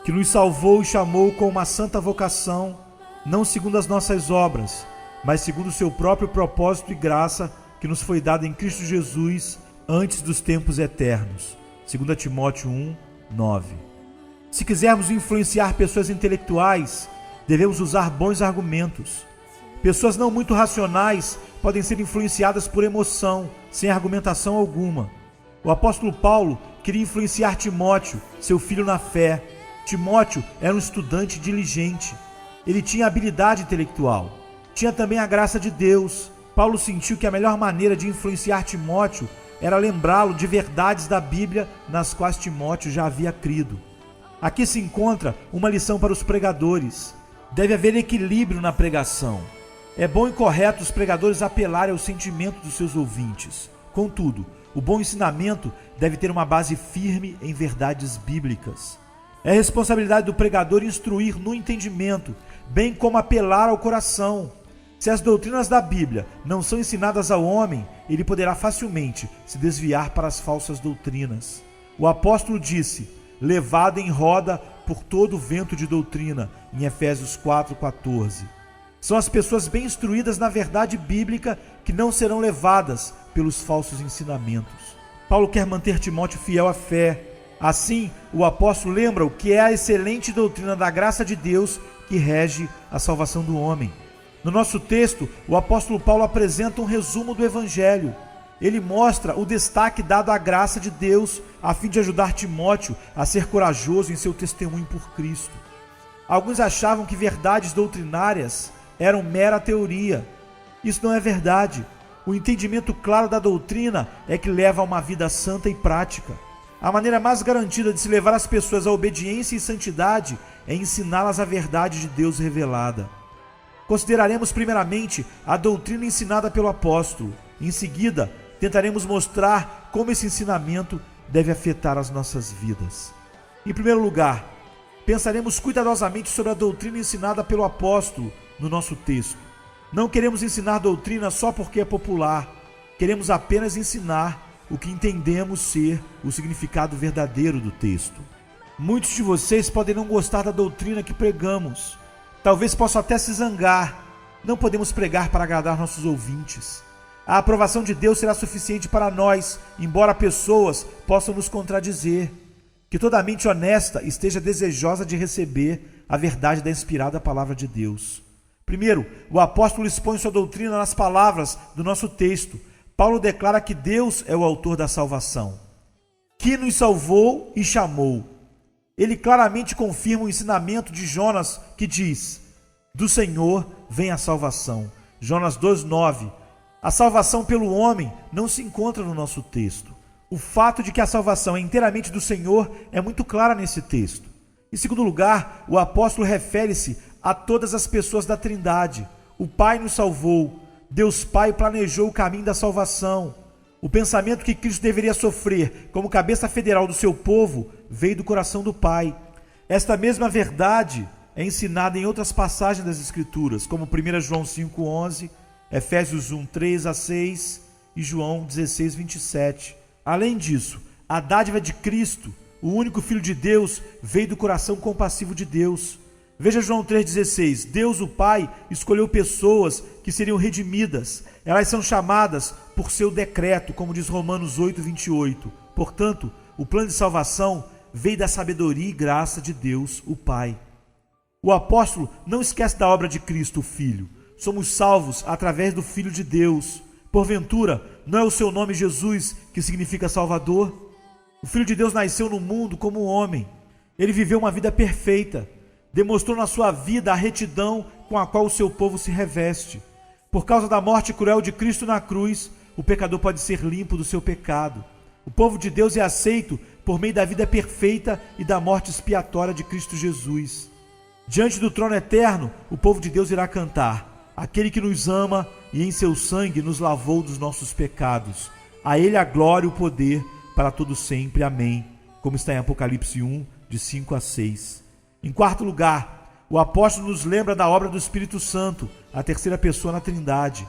que nos salvou e chamou com uma santa vocação, não segundo as nossas obras, mas segundo o seu próprio propósito e graça que nos foi dada em Cristo Jesus antes dos tempos eternos. 2 Timóteo 1, 9. Se quisermos influenciar pessoas intelectuais, devemos usar bons argumentos. Pessoas não muito racionais podem ser influenciadas por emoção, sem argumentação alguma. O apóstolo Paulo queria influenciar Timóteo, seu filho na fé. Timóteo era um estudante diligente. Ele tinha habilidade intelectual. Tinha também a graça de Deus. Paulo sentiu que a melhor maneira de influenciar Timóteo era lembrá-lo de verdades da Bíblia nas quais Timóteo já havia crido. Aqui se encontra uma lição para os pregadores. Deve haver equilíbrio na pregação. É bom e correto os pregadores apelarem ao sentimento dos seus ouvintes. Contudo, o bom ensinamento deve ter uma base firme em verdades bíblicas. É responsabilidade do pregador instruir no entendimento, bem como apelar ao coração. Se as doutrinas da Bíblia não são ensinadas ao homem, ele poderá facilmente se desviar para as falsas doutrinas. O apóstolo disse: levado em roda por todo o vento de doutrina, em Efésios 4,14. São as pessoas bem instruídas na verdade bíblica que não serão levadas pelos falsos ensinamentos. Paulo quer manter Timóteo fiel à fé. Assim, o apóstolo lembra o que é a excelente doutrina da graça de Deus que rege a salvação do homem. No nosso texto, o apóstolo Paulo apresenta um resumo do Evangelho. Ele mostra o destaque dado à graça de Deus a fim de ajudar Timóteo a ser corajoso em seu testemunho por Cristo. Alguns achavam que verdades doutrinárias eram mera teoria. Isso não é verdade. O entendimento claro da doutrina é que leva a uma vida santa e prática. A maneira mais garantida de se levar as pessoas à obediência e santidade é ensiná-las a verdade de Deus revelada. Consideraremos primeiramente a doutrina ensinada pelo apóstolo. Em seguida, tentaremos mostrar como esse ensinamento deve afetar as nossas vidas. Em primeiro lugar, pensaremos cuidadosamente sobre a doutrina ensinada pelo apóstolo no nosso texto. Não queremos ensinar doutrina só porque é popular. Queremos apenas ensinar o que entendemos ser o significado verdadeiro do texto. Muitos de vocês podem não gostar da doutrina que pregamos. Talvez possam até se zangar. Não podemos pregar para agradar nossos ouvintes. A aprovação de Deus será suficiente para nós, embora pessoas possam nos contradizer. Que toda mente honesta esteja desejosa de receber a verdade da inspirada palavra de Deus. Primeiro, o apóstolo expõe sua doutrina nas palavras do nosso texto. Paulo declara que Deus é o autor da salvação, que nos salvou e chamou. Ele claramente confirma o ensinamento de Jonas, que diz: do Senhor vem a salvação. Jonas 2,9. A salvação pelo homem não se encontra no nosso texto. O fato de que a salvação é inteiramente do Senhor é muito clara nesse texto. Em segundo lugar, o apóstolo refere-se a todas as pessoas da Trindade. O Pai nos salvou. Deus Pai planejou o caminho da salvação. O pensamento que Cristo deveria sofrer como cabeça federal do seu povo veio do coração do Pai. Esta mesma verdade é ensinada em outras passagens das Escrituras, como 1 João 5,11, Efésios 1, 3-6 e João 16, 27. Além disso, a dádiva de Cristo, o único Filho de Deus, veio do coração compassivo de Deus. Veja João 3,16. Deus, o Pai, escolheu pessoas que seriam redimidas. Elas são chamadas por seu decreto, como diz Romanos 8,28. Portanto, o plano de salvação veio da sabedoria e graça de Deus, o Pai. O apóstolo não esquece da obra de Cristo, o Filho. Somos salvos através do Filho de Deus. Porventura, não é o seu nome Jesus que significa Salvador? O Filho de Deus nasceu no mundo como homem. Ele viveu uma vida perfeita. Demonstrou na sua vida a retidão com a qual o seu povo se reveste. Por causa da morte cruel de Cristo na cruz, o pecador pode ser limpo do seu pecado. O povo de Deus é aceito por meio da vida perfeita e da morte expiatória de Cristo Jesus. Diante do trono eterno, o povo de Deus irá cantar: aquele que nos ama e em seu sangue nos lavou dos nossos pecados. A ele a glória e o poder para todo sempre. Amém. Como está em Apocalipse 1, de 5-6. Em quarto lugar, o apóstolo nos lembra da obra do Espírito Santo, a terceira pessoa na Trindade.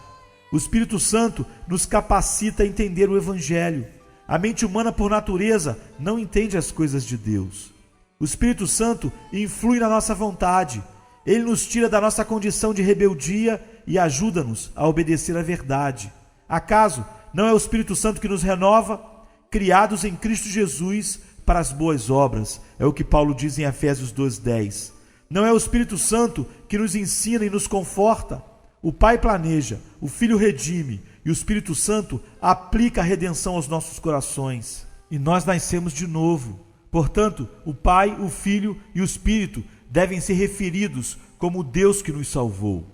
O Espírito Santo nos capacita a entender o Evangelho. A mente humana, por natureza, não entende as coisas de Deus. O Espírito Santo influi na nossa vontade. Ele nos tira da nossa condição de rebeldia e ajuda-nos a obedecer à verdade. Acaso não é o Espírito Santo que nos renova? Criados em Cristo Jesus para as boas obras, é o que Paulo diz em Efésios 2:10. Não é o Espírito Santo que nos ensina e nos conforta? O Pai planeja, o Filho redime e o Espírito Santo aplica a redenção aos nossos corações. E nós nascemos de novo. Portanto, o Pai, o Filho e o Espírito devem ser referidos como o Deus que nos salvou.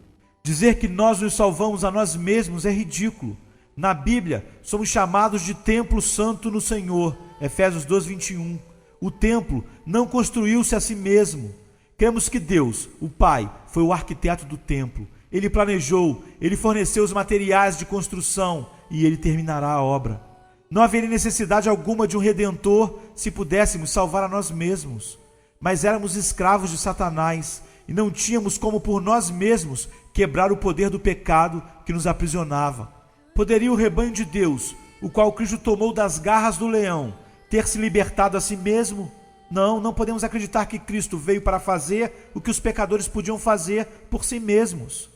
Dizer que nós nos salvamos a nós mesmos é ridículo. Na Bíblia, somos chamados de templo santo no Senhor, Efésios 2:21. O templo não construiu-se a si mesmo. Cremos que Deus, o Pai, foi o arquiteto do templo. Ele planejou, ele forneceu os materiais de construção e ele terminará a obra. Não haveria necessidade alguma de um redentor se pudéssemos salvar a nós mesmos. Mas éramos escravos de Satanás e não tínhamos como por nós mesmos quebrar o poder do pecado que nos aprisionava. Poderia o rebanho de Deus, o qual Cristo tomou das garras do leão, ter se libertado a si mesmo? Não podemos acreditar que Cristo veio para fazer o que os pecadores podiam fazer por si mesmos.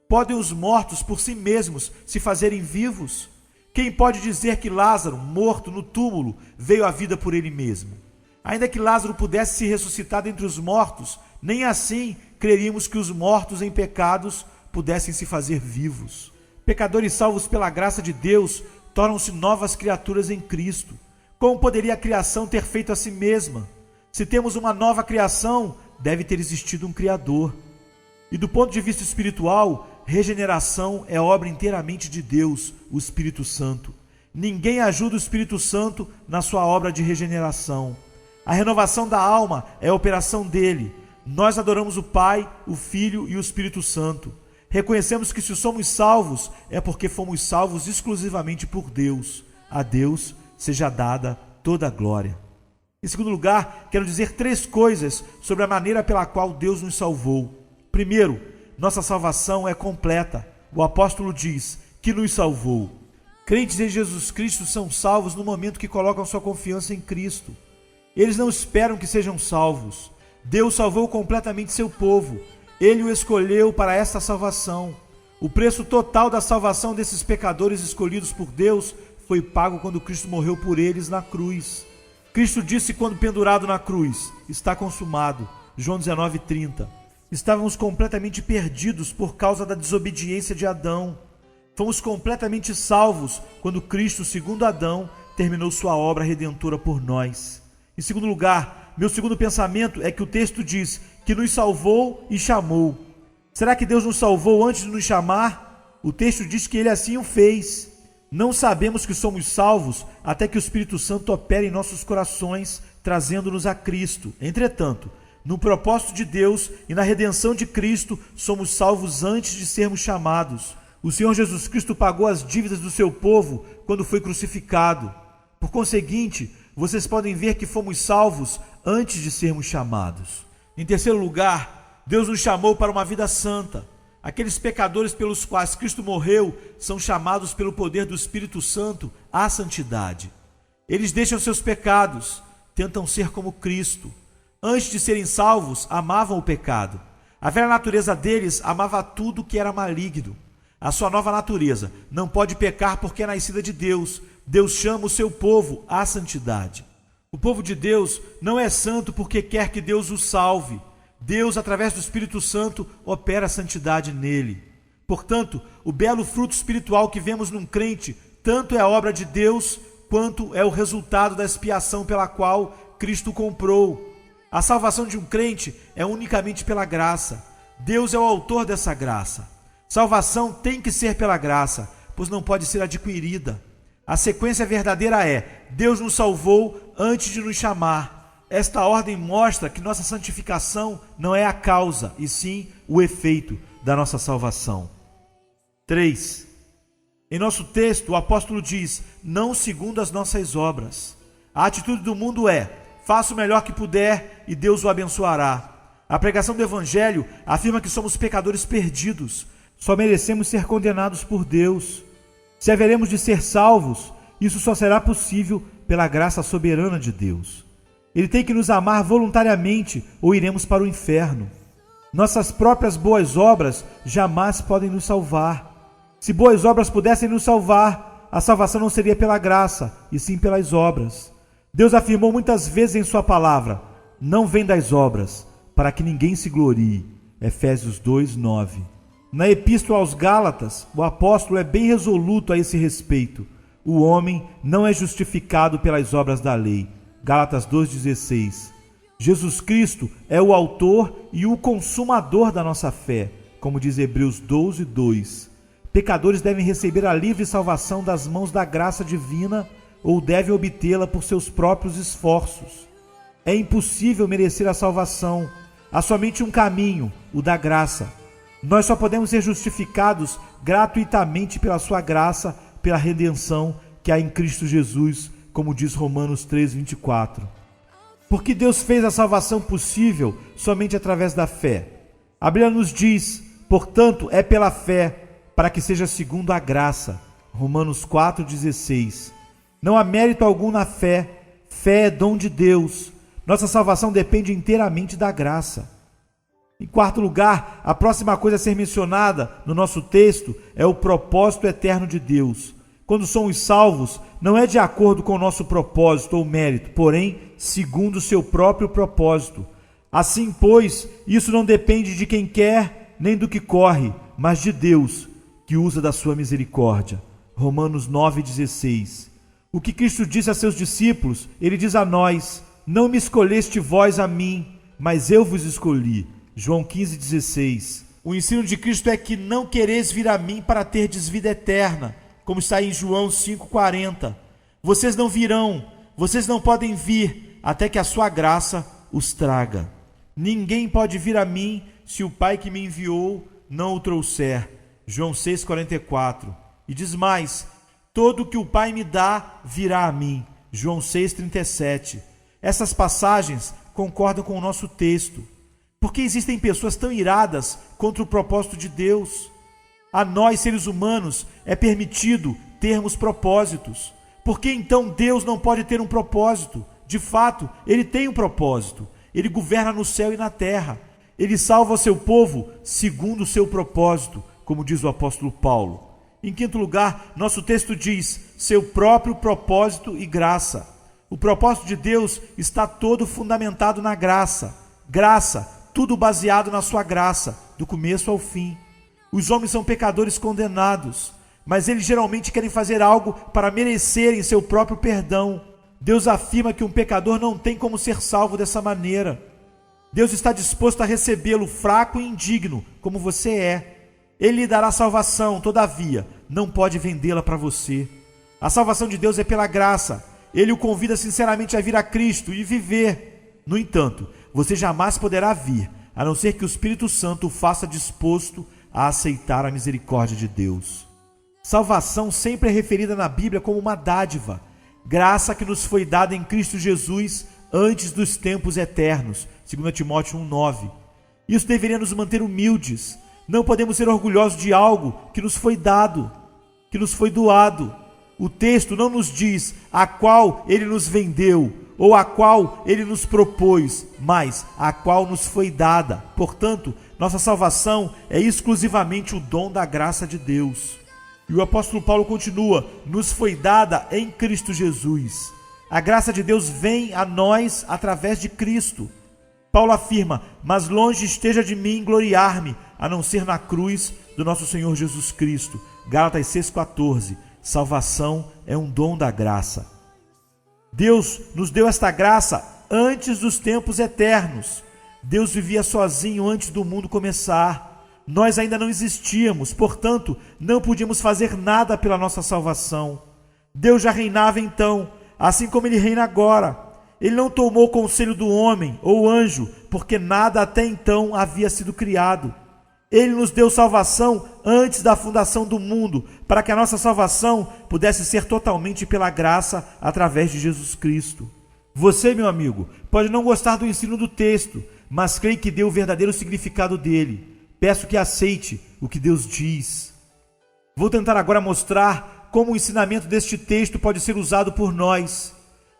Podem os mortos por si mesmos se fazerem vivos? Quem pode dizer que Lázaro, morto no túmulo, veio à vida por ele mesmo? Ainda que Lázaro pudesse se ressuscitar dentre os mortos, nem assim creríamos que os mortos em pecados pudessem se fazer vivos. Pecadores salvos pela graça de Deus tornam-se novas criaturas em Cristo. Como poderia a criação ter feito a si mesma? Se temos uma nova criação, deve ter existido um Criador. E do ponto de vista espiritual, regeneração é obra inteiramente de Deus, o Espírito Santo. Ninguém ajuda o Espírito Santo na sua obra de regeneração. A renovação da alma é a operação dele. Nós adoramos o Pai, o Filho e o Espírito Santo. Reconhecemos que se somos salvos, é porque fomos salvos exclusivamente por Deus. A Deus seja dada toda a glória. Em segundo lugar, quero dizer 3 coisas sobre a maneira pela qual Deus nos salvou. Primeiro, nossa salvação é completa. O apóstolo diz que nos salvou. Crentes em Jesus Cristo são salvos no momento que colocam sua confiança em Cristo. Eles não esperam que sejam salvos. Deus salvou completamente seu povo. Ele o escolheu para esta salvação. O preço total da salvação desses pecadores escolhidos por Deus foi pago quando Cristo morreu por eles na cruz. Cristo disse quando pendurado na cruz: está consumado. João 19:30. Estávamos completamente perdidos por causa da desobediência de Adão. Fomos completamente salvos quando Cristo, segundo Adão, terminou sua obra redentora por nós. Em segundo lugar, meu segundo pensamento é que o texto diz que nos salvou e chamou. Será que Deus nos salvou antes de nos chamar? O texto diz que ele assim o fez. Não sabemos que somos salvos até que o Espírito Santo opere em nossos corações, trazendo-nos a Cristo. Entretanto, no propósito de Deus e na redenção de Cristo, somos salvos antes de sermos chamados. O Senhor Jesus Cristo pagou as dívidas do seu povo quando foi crucificado. Por conseguinte, vocês podem ver que fomos salvos antes de sermos chamados. Em terceiro lugar, Deus nos chamou para uma vida santa. Aqueles pecadores pelos quais Cristo morreu são chamados pelo poder do Espírito Santo à santidade. Eles deixam seus pecados, tentam ser como Cristo. Antes de serem salvos, amavam o pecado. A velha natureza deles amava tudo que era maligno. A sua nova natureza não pode pecar porque é nascida de Deus. Deus chama o seu povo à santidade. O povo de Deus não é santo porque quer que Deus o salve. Deus, através do Espírito Santo, opera a santidade nele. Portanto, o belo fruto espiritual que vemos num crente tanto é a obra de Deus, quanto é o resultado da expiação pela qual Cristo comprou. A salvação de um crente é unicamente pela graça. Deus é o autor dessa graça. Salvação tem que ser pela graça, pois não pode ser adquirida. A sequência verdadeira é: Deus nos salvou antes de nos chamar. Esta ordem mostra que nossa santificação não é a causa, e sim o efeito da nossa salvação. 3. Em nosso texto, o apóstolo diz: não segundo as nossas obras. A atitude do mundo é: faça o melhor que puder e Deus o abençoará. A pregação do Evangelho afirma que somos pecadores perdidos, só merecemos ser condenados por Deus. Se haveremos de ser salvos, isso só será possível pela graça soberana de Deus. Ele tem que nos amar voluntariamente ou iremos para o inferno. Nossas próprias boas obras jamais podem nos salvar. Se boas obras pudessem nos salvar, a salvação não seria pela graça, e sim pelas obras. Deus afirmou muitas vezes em sua palavra: não vem das obras, para que ninguém se glorie. Efésios 2:9. Na Epístola aos Gálatas, o apóstolo é bem resoluto a esse respeito. O homem não é justificado pelas obras da lei. Gálatas 2:16. Jesus Cristo é o autor e o consumador da nossa fé, como diz Hebreus 12:2. Pecadores devem receber a livre salvação das mãos da graça divina ou devem obtê-la por seus próprios esforços. É impossível merecer a salvação. Há somente um caminho, o da graça. Nós só podemos ser justificados gratuitamente pela sua graça, pela redenção que há em Cristo Jesus, como diz Romanos 3:24. Porque Deus fez a salvação possível somente através da fé. A Bíblia nos diz, portanto, é pela fé, para que seja segundo a graça. Romanos 4:16. Não há mérito algum na fé. Fé é dom de Deus. Nossa salvação depende inteiramente da graça. Em quarto lugar, a próxima coisa a ser mencionada no nosso texto é o propósito eterno de Deus. Quando somos salvos, não é de acordo com o nosso propósito ou mérito, porém, segundo o seu próprio propósito. Assim, pois, isso não depende de quem quer, nem do que corre, mas de Deus, que usa da sua misericórdia. Romanos 9:16. O que Cristo disse a seus discípulos, ele diz a nós: não me escolheste vós a mim, mas eu vos escolhi. João 15:16. O ensino de Cristo é que não quereis vir a mim para terdes vida eterna, como está em João 5:40. Vocês não virão, vocês não podem vir, até que a sua graça os traga. Ninguém pode vir a mim se o Pai que me enviou não o trouxer. João 6:44. E diz mais: todo o que o Pai me dá virá a mim. João 6:37. Essas passagens concordam com o nosso texto. Por que existem pessoas tão iradas contra o propósito de Deus? A nós, seres humanos, é permitido termos propósitos. Por que então Deus não pode ter um propósito? De fato, Ele tem um propósito. Ele governa no céu e na terra. Ele salva o seu povo segundo o seu propósito, como diz o apóstolo Paulo. Em quinto lugar, nosso texto diz: seu próprio propósito e graça. O propósito de Deus está todo fundamentado na graça. Graça, tudo baseado na sua graça, do começo ao fim. Os homens são pecadores condenados, mas eles geralmente querem fazer algo para merecerem seu próprio perdão. Deus afirma que um pecador não tem como ser salvo dessa maneira. Deus está disposto a recebê-lo fraco e indigno, como você é. Ele lhe dará salvação, todavia, não pode vendê-la para você. A salvação de Deus é pela graça. Ele o convida sinceramente a vir a Cristo e viver. No entanto, você jamais poderá vir, a não ser que o Espírito Santo o faça disposto a aceitar a misericórdia de Deus. Salvação sempre é referida na Bíblia como uma dádiva, graça que nos foi dada em Cristo Jesus antes dos tempos eternos, 2 Timóteo 1:9. Isso deveria nos manter humildes. Não podemos ser orgulhosos de algo que nos foi dado, que nos foi doado. O texto não nos diz a qual Ele nos vendeu, ou a qual Ele nos propôs, mas a qual nos foi dada. Portanto, nossa salvação é exclusivamente o dom da graça de Deus. E o apóstolo Paulo continua: nos foi dada em Cristo Jesus. A graça de Deus vem a nós através de Cristo. Paulo afirma: mas longe esteja de mim gloriar-me, a não ser na cruz do nosso Senhor Jesus Cristo. Gálatas 6:14. Salvação é um dom da graça. Deus nos deu esta graça antes dos tempos eternos. Deus vivia sozinho antes do mundo começar. Nós ainda não existíamos, portanto, não podíamos fazer nada pela nossa salvação. Deus já reinava então, assim como Ele reina agora. Ele não tomou o conselho do homem ou anjo, porque nada até então havia sido criado. Ele nos deu salvação antes da fundação do mundo, para que a nossa salvação pudesse ser totalmente pela graça através de Jesus Cristo. Você, meu amigo, pode não gostar do ensino do texto, mas creio que dê o verdadeiro significado dele. Peço que aceite o que Deus diz. Vou tentar agora mostrar como o ensinamento deste texto pode ser usado por nós.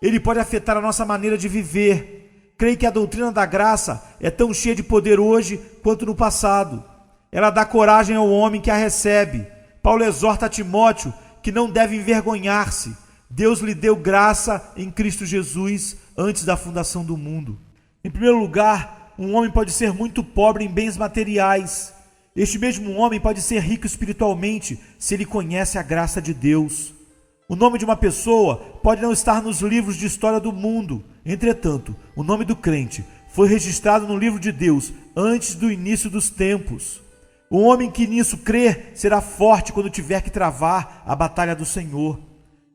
ele pode afetar a nossa maneira de viver. Creio que a doutrina da graça é tão cheia de poder hoje quanto no passado. Ela dá coragem ao homem que a recebe. Paulo exorta a Timóteo que não deve envergonhar-se. Deus lhe deu graça em Cristo Jesus antes da fundação do mundo. Em primeiro lugar, um homem pode ser muito pobre em bens materiais. Este mesmo homem pode ser rico espiritualmente se ele conhece a graça de Deus. O nome de uma pessoa pode não estar nos livros de história do mundo. Entretanto, o nome do crente foi registrado no livro de Deus antes do início dos tempos. O homem que nisso crê será forte quando tiver que travar a batalha do Senhor.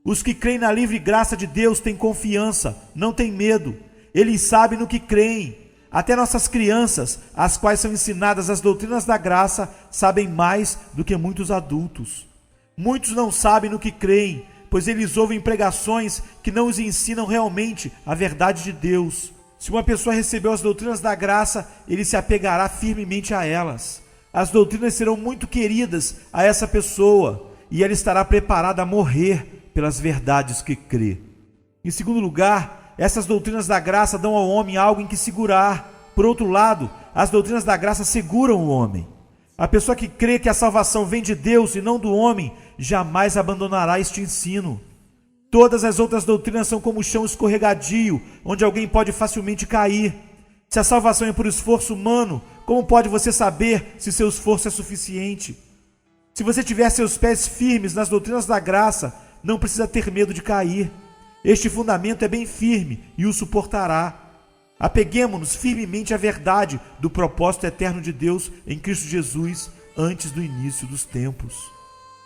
Os que creem na livre graça de Deus têm confiança, não têm medo. Eles sabem no que creem. Até nossas crianças, às quais são ensinadas as doutrinas da graça, sabem mais do que muitos adultos. Muitos não sabem no que creem, pois eles ouvem pregações que não os ensinam realmente a verdade de Deus. Se uma pessoa recebeu as doutrinas da graça, ele se apegará firmemente a elas. As doutrinas serão muito queridas a essa pessoa e ela estará preparada a morrer pelas verdades que crê. Em segundo lugar, essas doutrinas da graça dão ao homem algo em que segurar. Por outro lado, as doutrinas da graça seguram o homem. A pessoa que crê que a salvação vem de Deus e não do homem, jamais abandonará este ensino. Todas as outras doutrinas são como chão escorregadio, onde alguém pode facilmente cair. Se a salvação é por esforço humano, como pode você saber se seu esforço é suficiente? Se você tiver seus pés firmes nas doutrinas da graça, não precisa ter medo de cair. Este fundamento é bem firme e o suportará. Apeguemo-nos firmemente à verdade do propósito eterno de Deus em Cristo Jesus antes do início dos tempos.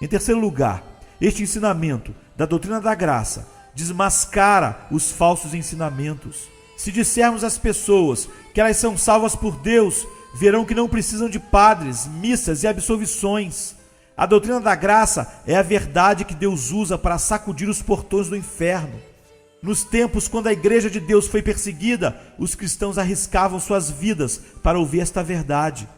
Em terceiro lugar, este ensinamento da doutrina da graça desmascara os falsos ensinamentos. Se dissermos às pessoas que elas são salvas por Deus, verão que não precisam de padres, missas e absolvições. A doutrina da graça é a verdade que Deus usa para sacudir os portões do inferno. Nos tempos quando a igreja de Deus foi perseguida, os cristãos arriscavam suas vidas para ouvir esta verdade.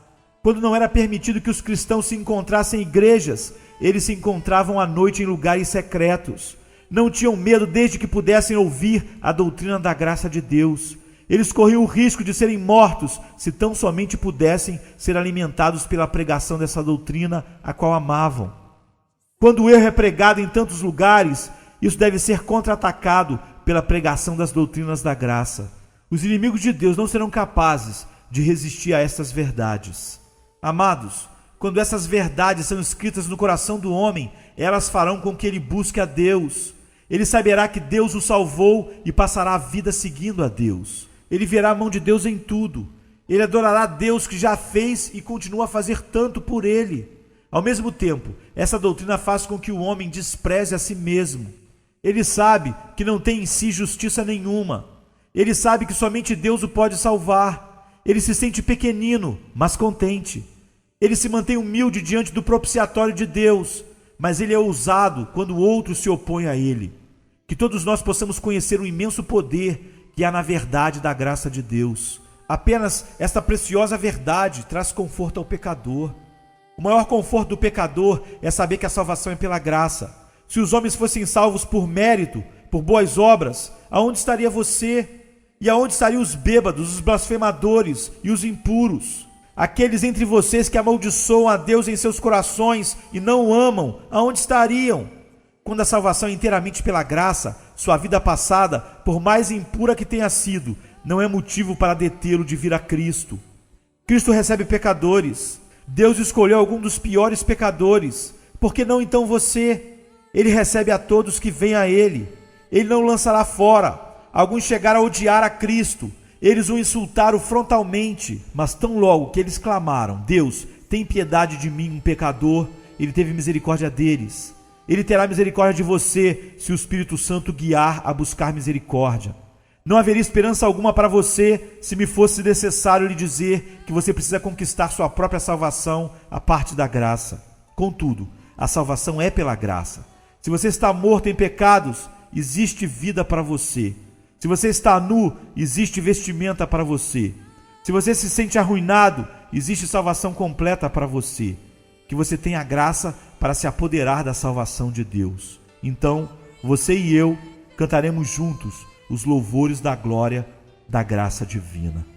Quando não era permitido que os cristãos se encontrassem em igrejas, eles se encontravam à noite em lugares secretos. Não tinham medo desde que pudessem ouvir a doutrina da graça de Deus. Eles corriam o risco de serem mortos se tão somente pudessem ser alimentados pela pregação dessa doutrina a qual amavam. Quando o erro é pregado em tantos lugares, isso deve ser contra-atacado pela pregação das doutrinas da graça. Os inimigos de Deus não serão capazes de resistir a estas verdades. Amados, quando essas verdades são escritas no coração do homem, elas farão com que ele busque a Deus. Ele saberá que Deus o salvou e passará a vida seguindo a Deus. Ele verá a mão de Deus em tudo. Ele adorará a Deus que já fez e continua a fazer tanto por ele. Ao mesmo tempo, essa doutrina faz com que o homem despreze a si mesmo. Ele sabe que não tem em si justiça nenhuma. Ele sabe que somente Deus o pode salvar. Ele se sente pequenino, mas contente. Ele se mantém humilde diante do propiciatório de Deus, mas ele é ousado quando outros se opõem a ele. Que todos nós possamos conhecer o imenso poder que há na verdade da graça de Deus. Apenas esta preciosa verdade traz conforto ao pecador. O maior conforto do pecador é saber que a salvação é pela graça. Se os homens fossem salvos por mérito, por boas obras, aonde estaria você? E aonde estariam os bêbados, os blasfemadores e os impuros? Aqueles entre vocês que amaldiçoam a Deus em seus corações e não o amam, aonde estariam? Quando a salvação é inteiramente pela graça, sua vida passada, por mais impura que tenha sido, não é motivo para detê-lo de vir a Cristo. Cristo recebe pecadores. Deus escolheu algum dos piores pecadores. Por que não então você? Ele recebe a todos que vêm a Ele. Ele não lançará fora. Alguns chegaram a odiar a Cristo. Eles o insultaram frontalmente, mas tão logo que eles clamaram: Deus, tem piedade de mim, um pecador, Ele teve misericórdia deles. Ele terá misericórdia de você se o Espírito Santo guiar a buscar misericórdia. Não haveria esperança alguma para você se me fosse necessário lhe dizer que você precisa conquistar sua própria salvação a parte da graça. Contudo, a salvação é pela graça. Se você está morto em pecados, existe vida para você. Se você está nu, existe vestimenta para você. Se você se sente arruinado, existe salvação completa para você. Que você tenha graça para se apoderar da salvação de Deus. Então, você e eu cantaremos juntos os louvores da glória da graça divina.